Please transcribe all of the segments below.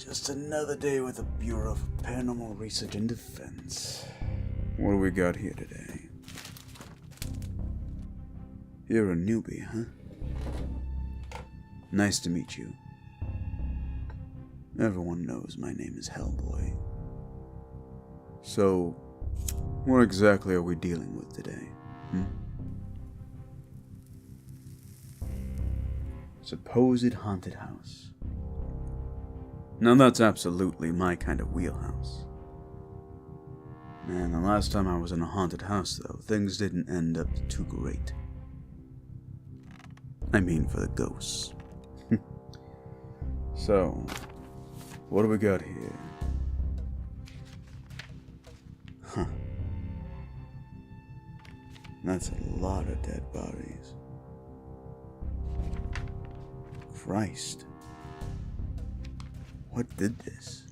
Just another day with the Bureau of Paranormal Research and Defense. What do we got here today? You're a newbie, huh? Nice to meet you. Everyone knows my name is Hellboy. So, what exactly are we dealing with today? Supposed haunted house. Now that's absolutely my kind of wheelhouse. Man, the last time I was in a haunted house, though, things didn't end up too great. I mean for the ghosts. So, what do we got here? Huh. That's a lot of dead bodies. Christ. What did this?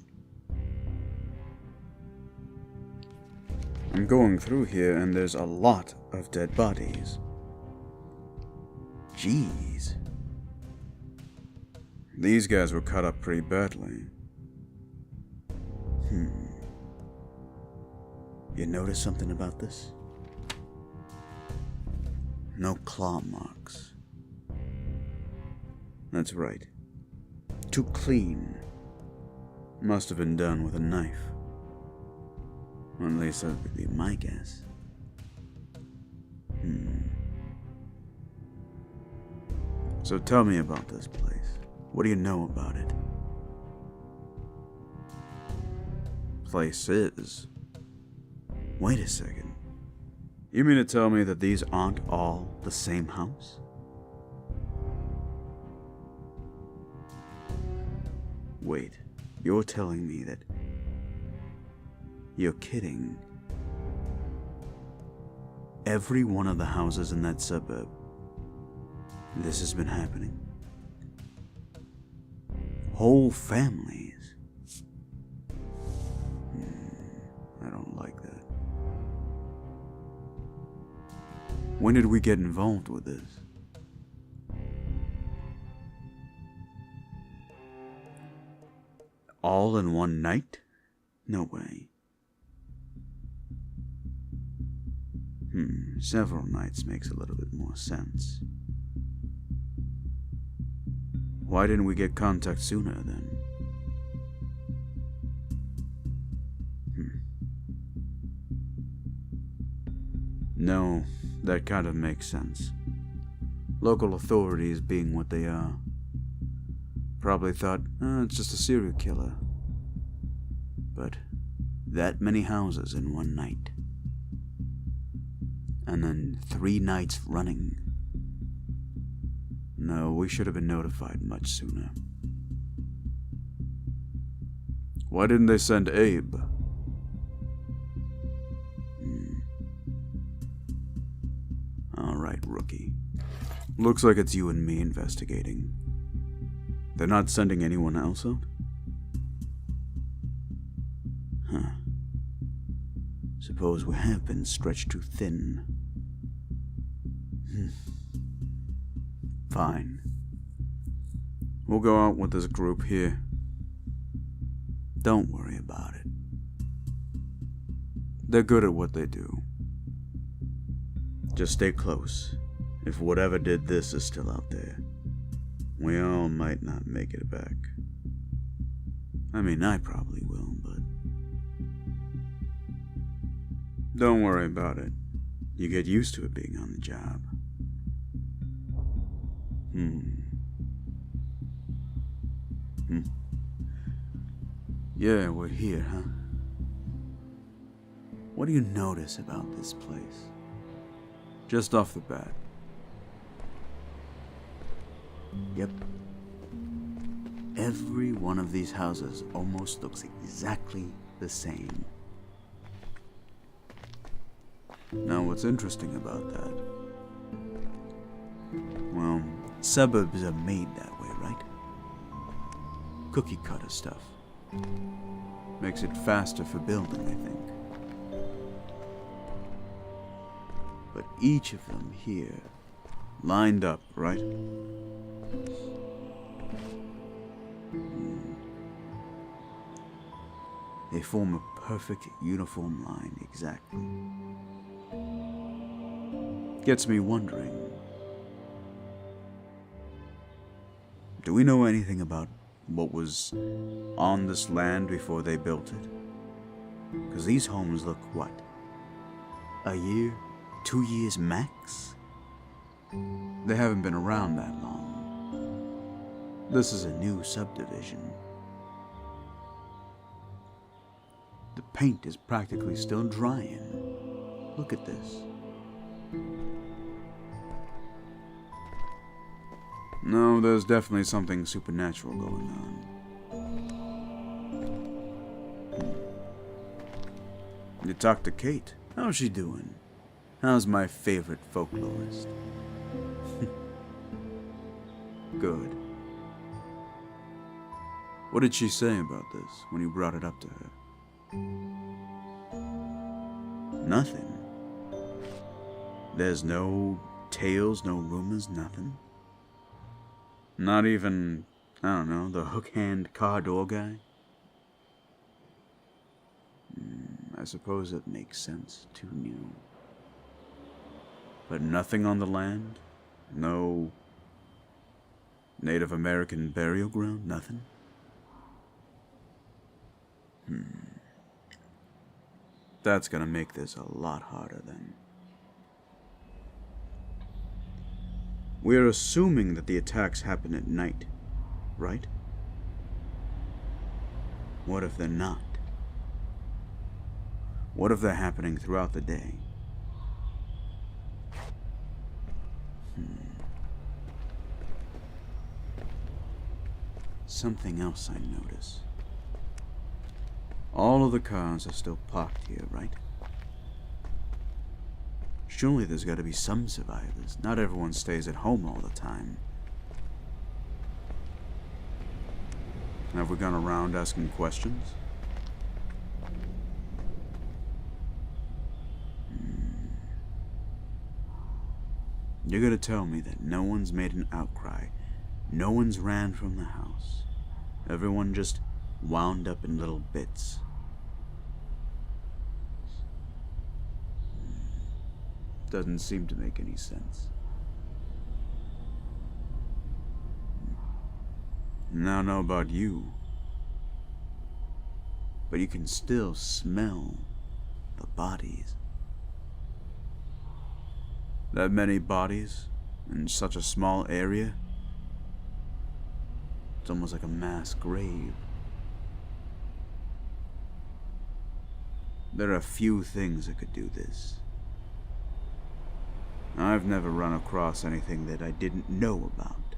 I'm going through here and there's a lot of dead bodies. Jeez. These guys were cut up pretty badly. You notice something about this? No claw marks. That's right. Too clean. Must have been done with a knife. Or at least that would be my guess. So tell me about this place. What do you know about it? Place is. Wait a second. You mean to tell me that these aren't all the same house? Wait, you're telling me that... You're kidding. Every one of the houses in that suburb, this has been happening. Whole families. I don't like that. When did we get involved with this? All in one night? No way. Several nights makes a little bit more sense. Why didn't we get contact sooner then? No, that kind of makes sense. Local authorities being what they are, probably thought, it's just a serial killer. But that many houses in one night. And then 3 nights running. No, we should have been notified much sooner. Why didn't they send Abe? Alright, rookie. Looks like it's you and me investigating. They're not sending anyone else out? Huh. Suppose we have been stretched too thin. Fine. We'll go out with this group here. Don't worry about it. They're good at what they do. Just stay close. If whatever did this is still out there, we all might not make it back. I mean, I probably will, but... Don't worry about it. You get used to it being on the job. Yeah, we're here, huh? What do you notice about this place? Just off the bat. Yep. Every one of these houses almost looks exactly the same. Now, what's interesting about that? Well, suburbs are made that way, right? Cookie cutter stuff. Makes it faster for building, I think. But each of them here, lined up, right? They form a perfect uniform line, exactly. Gets me wondering, do we know anything about what was on this land before they built it? Because these homes look, what, a year, 2 years max? They haven't been around that long. This is a new subdivision. The paint is practically still drying. Look at this. No, there's definitely something supernatural going on. You talked to Kate. How's she doing? How's my favorite folklorist? Good. What did she say about this when you brought it up to her? Nothing. There's no tales, no rumors, nothing. Not even, I don't know, the hook-hand car door guy? I suppose it makes sense, too new. But nothing on the land? No Native American burial ground? Nothing? That's gonna make this a lot harder then. We're assuming that the attacks happen at night, right? What if they're not? What if they're happening throughout the day? Something else I notice. All of the cars are still parked here, right? Surely there's got to be some survivors. Not everyone stays at home all the time. Have we gone around asking questions? You're gonna tell me that no one's made an outcry, no one's ran from the house. Everyone just wound up in little bits. Doesn't seem to make any sense. Now I know about you, but you can still smell the bodies. That many bodies in such a small area? It's almost like a mass grave. There are few things that could do this. I've never run across anything that I didn't know about.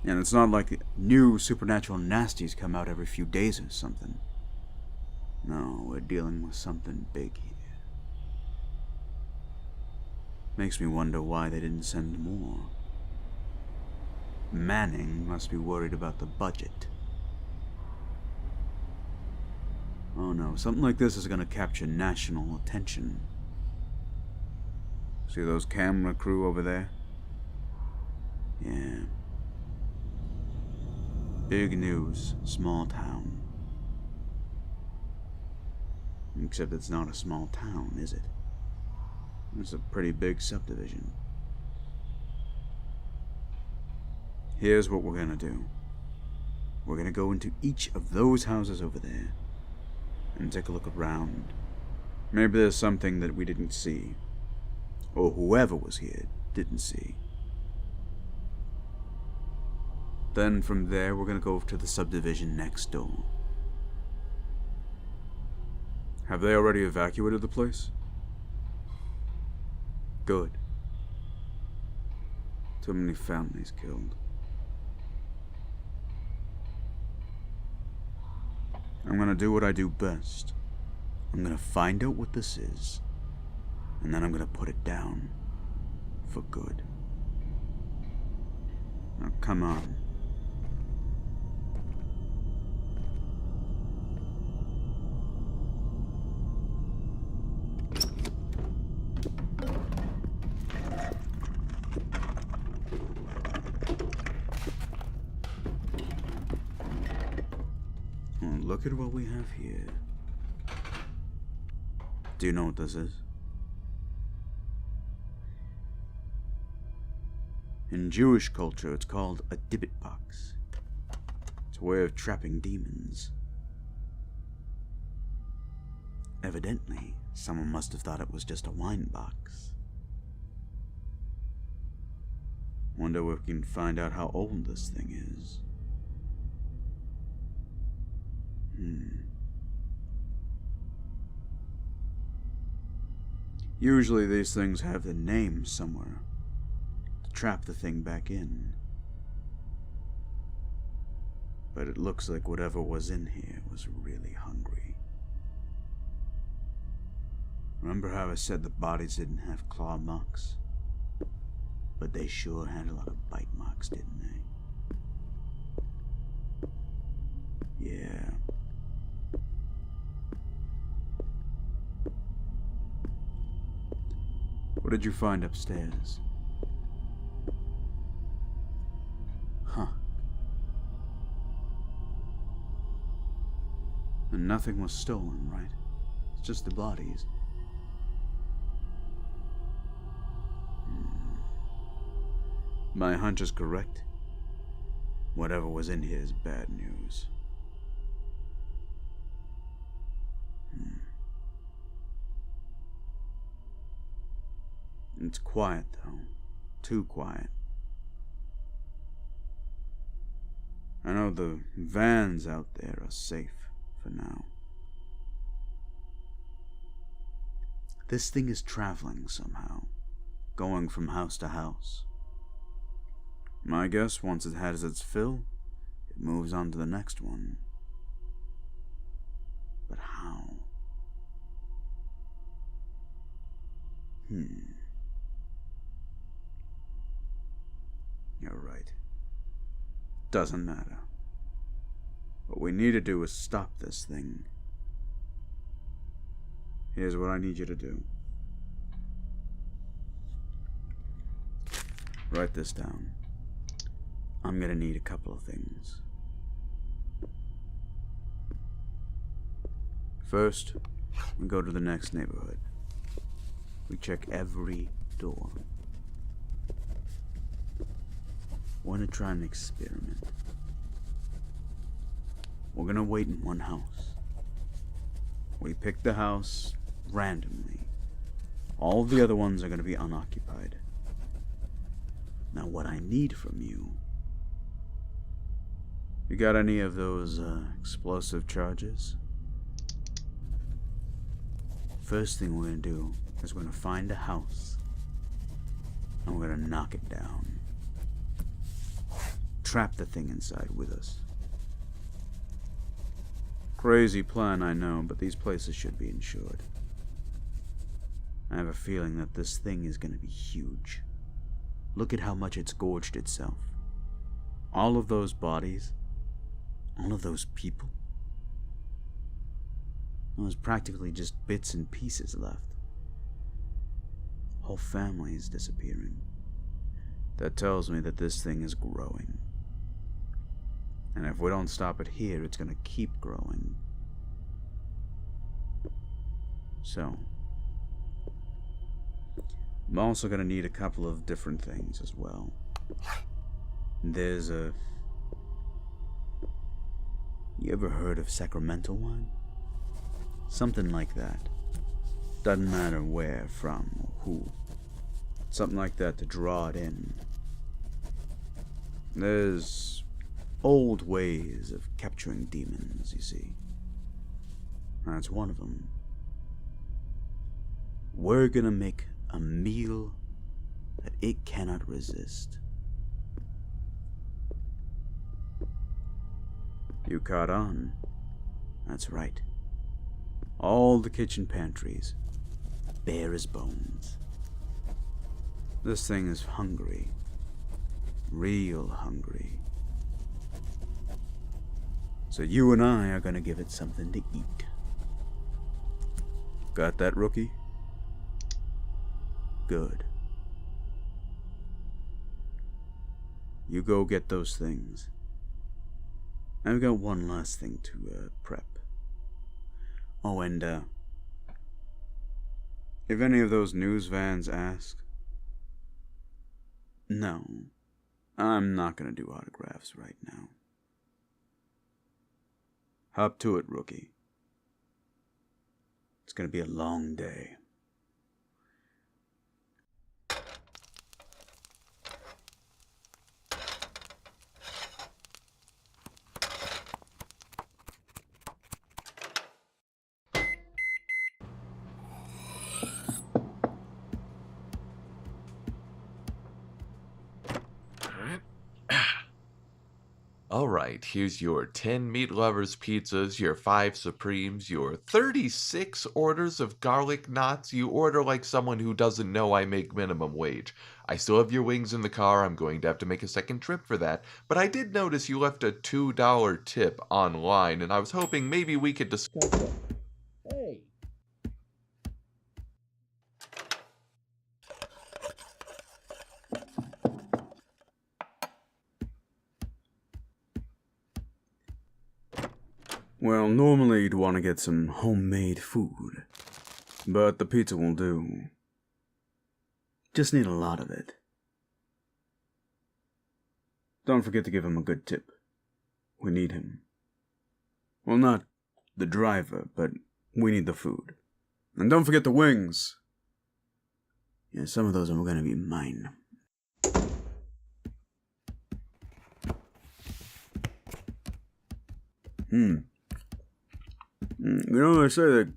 And it's not like new supernatural nasties come out every few days or something. No, we're dealing with something big here. Makes me wonder why they didn't send more. Manning must be worried about the budget. Oh no, something like this is gonna capture national attention. See those camera crew over there? Yeah. Big news, small town. Except it's not a small town, is it? It's a pretty big subdivision. Here's what we're gonna do. We're gonna go into each of those houses over there and take a look around. Maybe there's something that we didn't see, or whoever was here didn't see. Then from there, we're gonna go to the subdivision next door. Have they already evacuated the place? Good. Too many families killed. I'm gonna do what I do best. I'm gonna find out what this is, and then I'm gonna put it down for good. Now come on. Look at what we have here. Do you know what this is? In Jewish culture, it's called a dibbit box. It's a way of trapping demons. Evidently, someone must have thought it was just a wine box. Wonder if we can find out how old this thing is. Usually these things have the name somewhere to trap the thing back in. But it looks like whatever was in here was really hungry. Remember how I said the bodies didn't have claw marks? But they sure had a lot of bite marks, didn't they? Yeah. What did you find upstairs? Huh. And nothing was stolen, right? It's just the bodies. My hunch is correct. Whatever was in here is bad news. It's quiet, though. Too quiet. I know the vans out there are safe for now. This thing is traveling somehow, going from house to house. My guess, once it has its fill, it moves on to the next one. But how? You're right. Doesn't matter. What we need to do is stop this thing. Here's what I need you to do. Write this down. I'm gonna need a couple of things. First, we go to the next neighborhood. We check every door. We're gonna try an experiment. We're gonna wait in one house. We pick the house randomly. All the other ones are gonna be unoccupied. Now what I need from you... You got any of those explosive charges? First thing we're gonna do is we're gonna find a house and we're gonna knock it down. Trap the thing inside with us. Crazy plan, I know, but these places should be insured. I have a feeling that this thing is gonna be huge. Look at how much it's gorged itself. All of those bodies, all of those people. There's practically just bits and pieces left. Whole family is disappearing. That tells me that this thing is growing. And if we don't stop it here, it's gonna keep growing. So, I'm also gonna need a couple of different things as well. There's a... You ever heard of sacramental wine? Something like that. Doesn't matter where, from, or who. Something like that to draw it in. There's old ways of capturing demons, you see. That's one of them. We're gonna make a meal that it cannot resist. You caught on. That's right. All the kitchen pantries, bare as bones. This thing is hungry. Real hungry. So you and I are gonna give it something to eat. Got that, rookie? Good. You go get those things. I've got one last thing to prep. Oh, and if any of those news vans ask, no, I'm not gonna do autographs right now. Hop to it, rookie. It's gonna be a long day. Alright, here's your 10 meat lovers pizzas, your 5 supremes, your 36 orders of garlic knots. You order like someone who doesn't know I make minimum wage. I still have your wings in the car. I'm going to have to make a second trip for that. But I did notice you left a $2 tip online, and I was hoping maybe we could discuss it. Hey! Well, normally you'd want to get some homemade food, but the pizza will do. Just need a lot of it. Don't forget to give him a good tip. We need him. Well, not the driver, but we need the food. And don't forget the wings. Yeah, some of those are going to be mine. You know, they say that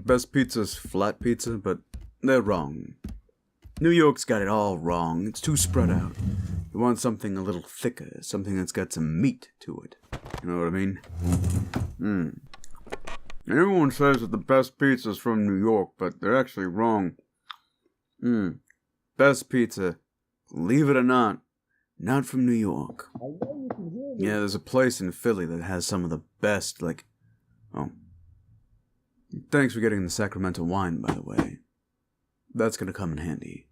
best pizza's flat pizza, but they're wrong. New York's got it all wrong. It's too spread out. You want something a little thicker, something that's got some meat to it. You know what I mean? And everyone says that the best pizza's from New York, but they're actually wrong. Best pizza, believe it or not from New York. Yeah, there's a place in Philly that has some of the best, Oh. Thanks for getting the Sacramento wine, by the way. That's gonna come in handy.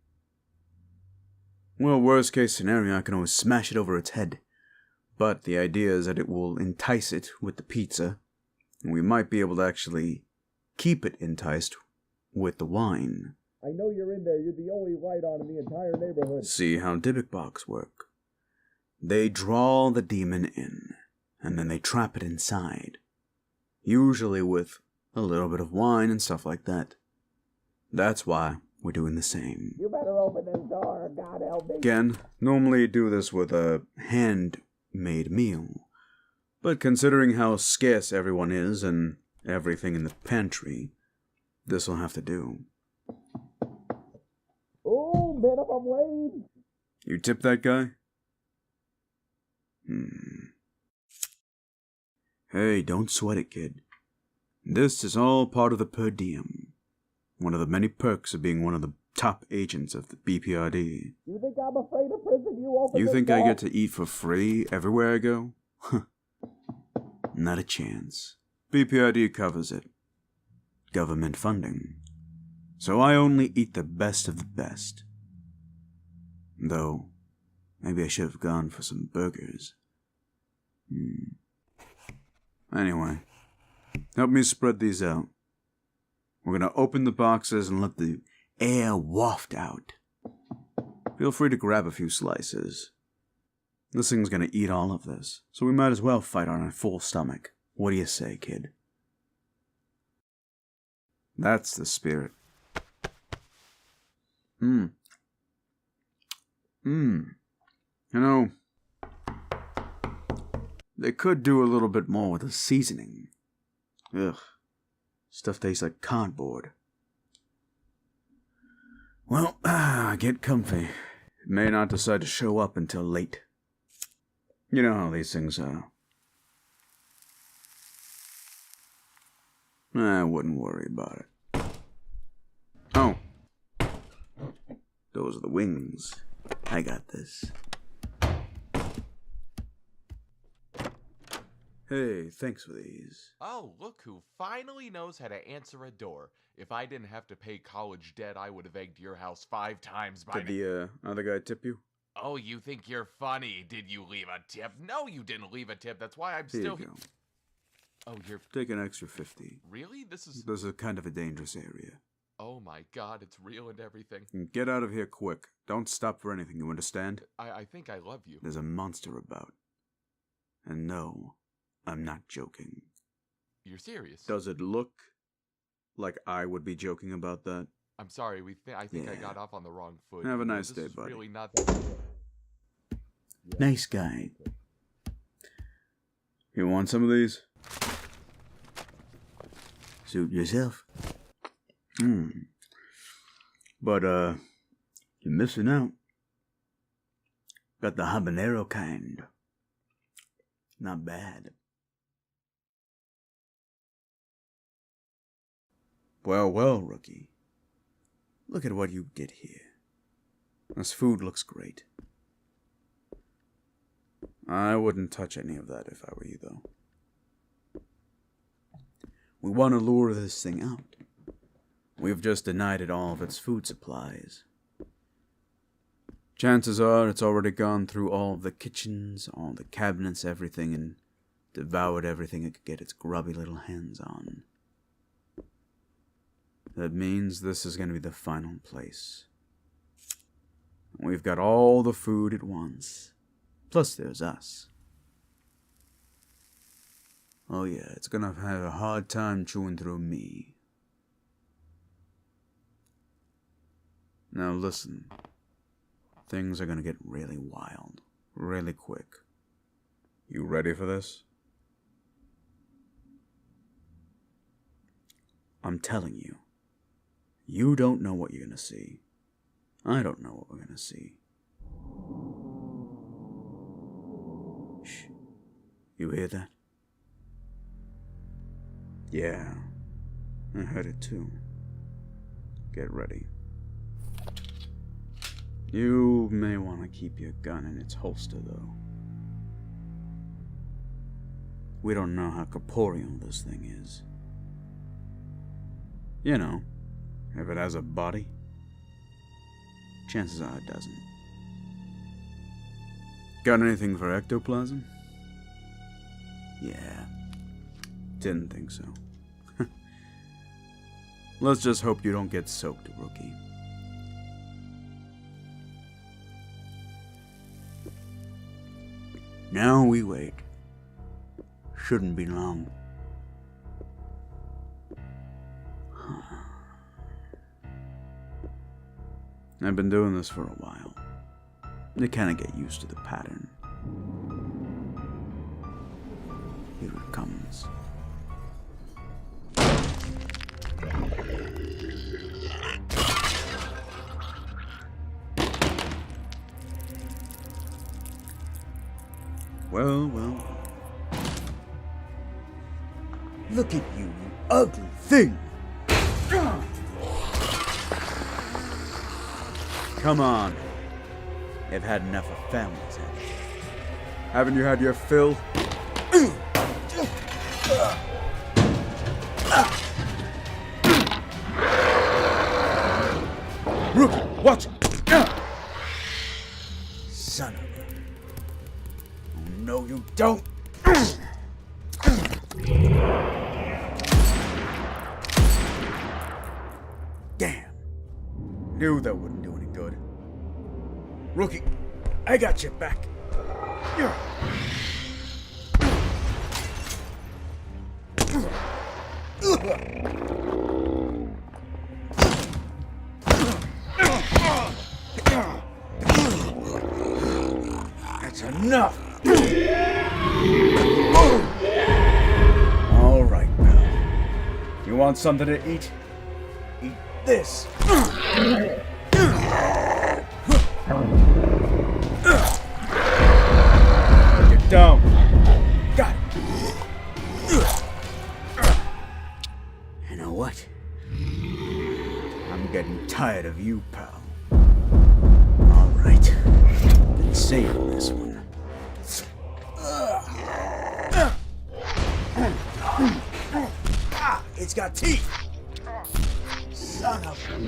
Well, worst case scenario, I can always smash it over its head. But the idea is that it will entice it with the pizza, and we might be able to actually keep it enticed with the wine. I know you're in there. You're the only light on in the entire neighborhood. See how Dybbuk box work. They draw the demon in, and then they trap it inside. Usually with a little bit of wine and stuff like that. That's why we're doing the same. You better open this door, God help me. Again, normally you do this with a handmade meal. But considering how scarce everyone is and everything in the pantry, this'll have to do. Oh, minimum wage. You tip that guy? Hey, don't sweat it, kid. This is all part of the per diem. One of the many perks of being one of the top agents of the BPRD. You think I'm afraid of prison? You think I get to eat for free everywhere I go? Not a chance. BPRD covers it. Government funding. So I only eat the best of the best. Though, maybe I should have gone for some burgers. Anyway, help me spread these out. We're gonna open the boxes and let the air waft out. Feel free to grab a few slices. This thing's gonna eat all of this, so we might as well fight on a full stomach. What do you say, kid? That's the spirit. You know, they could do a little bit more with the seasoning. Ugh. Stuff tastes like cardboard. Well, get comfy. It may not decide to show up until late. You know how these things are. I wouldn't worry about it. Oh. Those are the wings. I got this. Hey, thanks for these. Oh, look who finally knows how to answer a door. If I didn't have to pay college debt, I would have egged your house 5 times by now. Did the other guy tip you? Oh, you think you're funny. Did you leave a tip? No, you didn't leave a tip. That's why I'm Here still... you go. Oh, you're... Take an extra 50. Really? This is... This is kind of a dangerous area. Oh my god, it's real and everything. Get out of here quick. Don't stop for anything, you understand? I think I love you. There's a monster about. And no, I'm not joking. You're serious? Does it look like I would be joking about that? I'm sorry, I think I Yeah. got off on the wrong foot. Have a nice This day, is buddy. Really not... Nice guy. You want some of these? Suit yourself. But, you're missing out. Got the habanero kind. Not bad. Well, rookie. Look at what you did here. This food looks great. I wouldn't touch any of that if I were you, though. We want to lure this thing out. We've just denied it all of its food supplies. Chances are it's already gone through all the kitchens, all the cabinets, everything, and devoured everything it could get its grubby little hands on. That means this is going to be the final place. We've got all the food it wants. Plus there's us. Oh yeah, it's going to have a hard time chewing through me. Now listen. Things are going to get really wild. Really quick. You ready for this? I'm telling you. You don't know what you're going to see. I don't know what we're going to see. Shh. You hear that? Yeah. I heard it too. Get ready. You may want to keep your gun in its holster, though. We don't know how corporeal this thing is. You know, if it has a body, chances are it doesn't. Got anything for ectoplasm? Yeah. Didn't think so. Let's just hope you don't get soaked, rookie. Now we wait. Shouldn't be long. I've been doing this for a while. You kind of get used to the pattern. Here it comes. Well. Look at you ugly thing! Come on. I've had enough of families, haven't you? Haven't you had your fill? Rookie, watch it! Son of a... Oh, no, you don't! Damn. Knew that wouldn't do any good. Rookie, I got your back. That's enough. All right, pal. You want something to eat? Eat this. Get down. Got it. You know what? I'm getting tired of you, pal. All right. Been saving this one. It's got teeth. Son of a...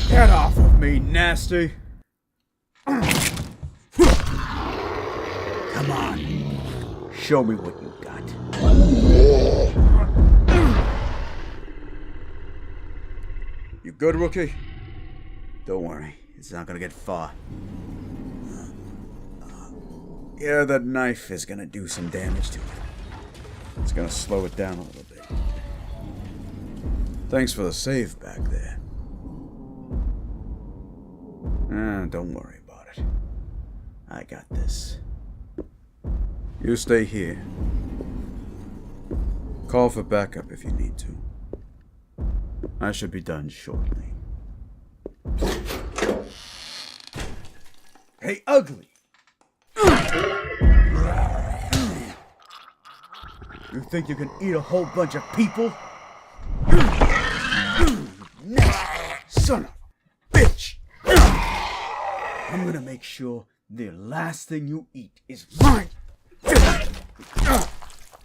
Get off me, nasty. Come on. Show me what you got. You good, rookie? Don't worry. It's not gonna get far. Yeah, that knife is gonna do some damage to it. It's gonna slow it down a little bit. Thanks for the save back there. Don't worry about it. I got this. You stay here. Call for backup if you need to. I should be done shortly. Hey, ugly! You think you can eat a whole bunch of people? Son of a bitch! I'm gonna make sure the last thing you eat is mine!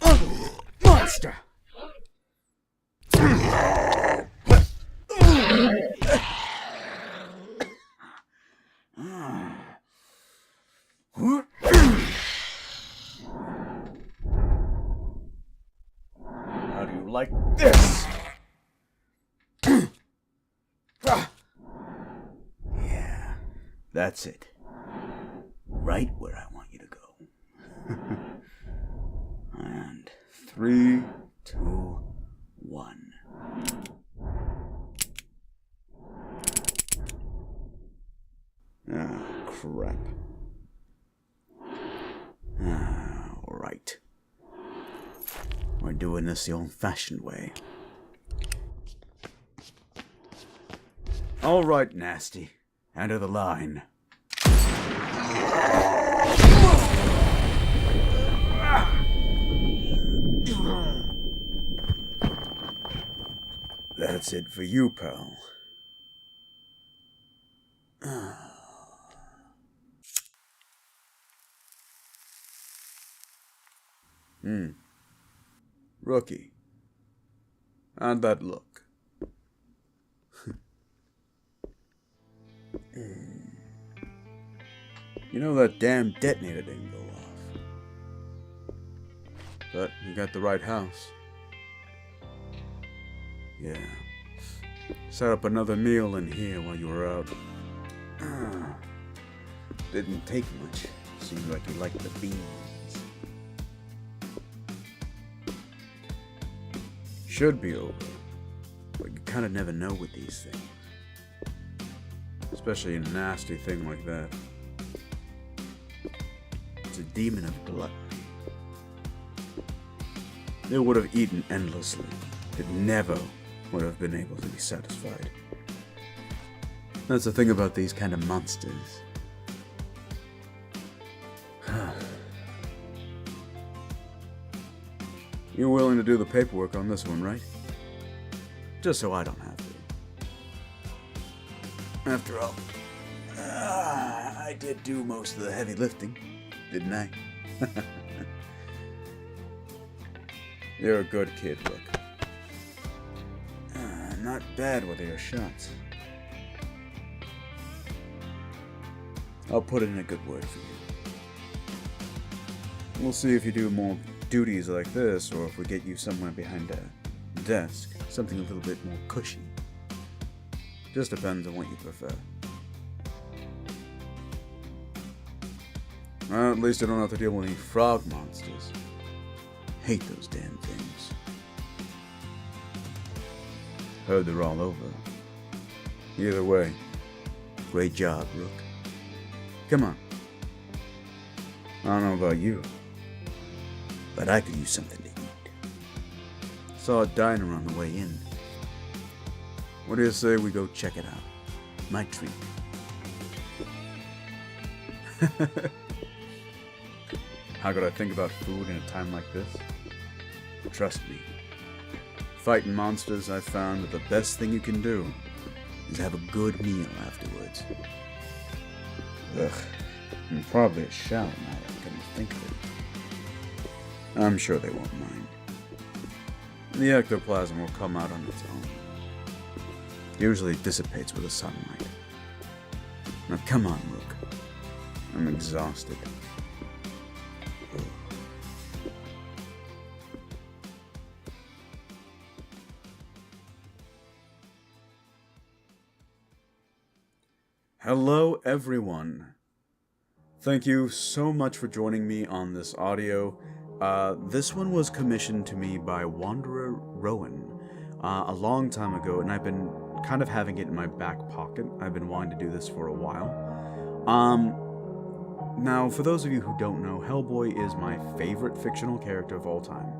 Ugly monster! How do you like this? Yeah, that's it. Right where I want you to go. And 3, 2, 1. Ah, crap. All right. We're doing this the old-fashioned way. All right, nasty. Enter the line. That's it for you, pal. Rookie. How'd that look? You know that damn detonator didn't go off. But you got the right house. Yeah. Set up another meal in here while you were out. Didn't take much. Seemed like you liked the beans. Should be over. But you kinda never know with these things. Especially a nasty thing like that. It's a demon of gluttony. It would have eaten endlessly. It never would have been able to be satisfied. That's the thing about these kind of monsters. You're willing to do the paperwork on this one, right? Just so I don't have to. After all, I did do most of the heavy lifting, didn't I? You're a good kid, look. Not bad with your shots. I'll put in a good word for you. We'll see if you do more duties like this, or if we get you somewhere behind a desk, something a little bit more cushy. Just depends on what you prefer. Well, at least I don't have to deal with any frog monsters. Hate those damn things. Heard they're all over. Either way, great job, Rook. Come on. I don't know about you, but I could use something to eat. Saw a diner on the way in. What do you say we go check it out? My treat. How could I think about food in a time like this? Trust me. Fighting monsters, I found that the best thing you can do is have a good meal afterwards. Ugh. And probably a shower now that I can think of it. I'm sure they won't mind. The ectoplasm will come out on its own. Usually it dissipates with the sunlight. Now come on, Rook. I'm exhausted. Hello, everyone. Thank you so much for joining me on this audio. This one was commissioned to me by Wanderer Rowan a long time ago, and I've been kind of having it in my back pocket. I've been wanting to do this for a while. Now, for those of you who don't know, Hellboy is my favorite fictional character of all time.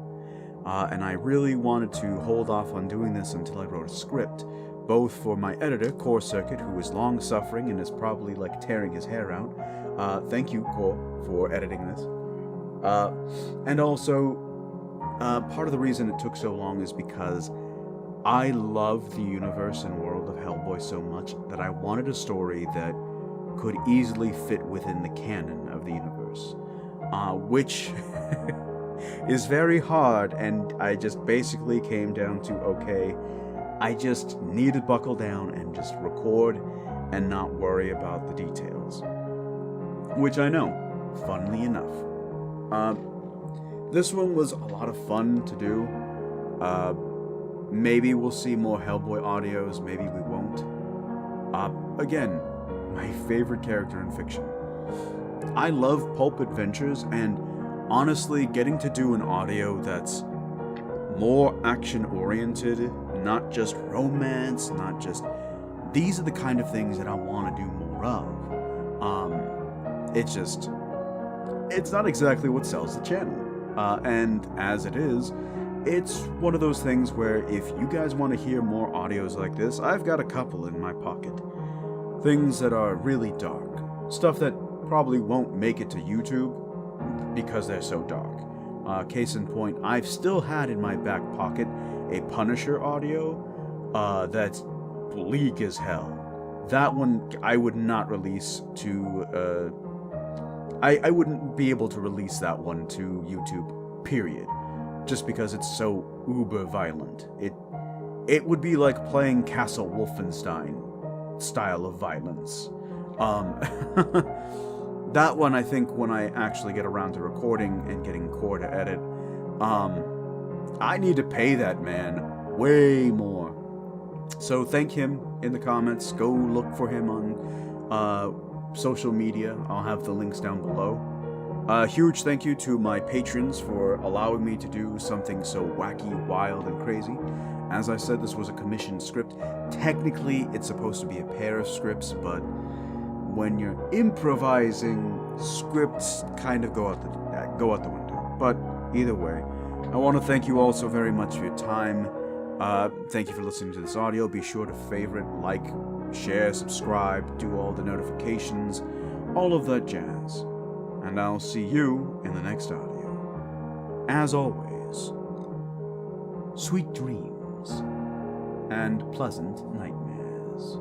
And I really wanted to hold off on doing this until I wrote a script, both for my editor, Corecircuit, who is long-suffering and is probably, like, tearing his hair out. Thank you, Core, for editing this. And also, part of the reason it took so long is because I love the universe and world of Hellboy so much that I wanted a story that could easily fit within the canon of the universe. Which is very hard, and I just basically came down to, okay, I just need to buckle down and just record and not worry about the details. Which I know, funnily enough. This one was a lot of fun to do. Maybe we'll see more Hellboy audios, maybe we won't. Again, my favorite character in fiction. I love pulp adventures, and honestly, getting to do an audio that's more action-oriented, not just romance, not just... These are the kind of things that I want to do more of. It's not exactly what sells the channel. And as it is, it's one of those things where if you guys want to hear more audios like this, I've got a couple in my pocket. Things that are really dark. Stuff that probably won't make it to YouTube because they're so dark. Case in point, I've still had in my back pocket a Punisher audio that's bleak as hell. That one I would not release to... I wouldn't be able to release that one to YouTube, period. Just because it's so uber violent. It would be like playing Castle Wolfenstein style of violence. That one, I think, when I actually get around to recording and getting Core to edit, I need to pay that man way more. So thank him in the comments. Go look for him on social media. I'll have the links down below. Huge thank you to my patrons for allowing me to do something so wacky, wild, and crazy. As I said, this was a commissioned script. Technically, it's supposed to be a pair of scripts, but when you're improvising, scripts kind of go out the window. But either way, I want to thank you all so very much for your time. Thank you for listening to this audio. Be sure to favorite, like, share, subscribe, do all the notifications, all of that jazz. And I'll see you in the next audio. As always, sweet dreams and pleasant nightmares.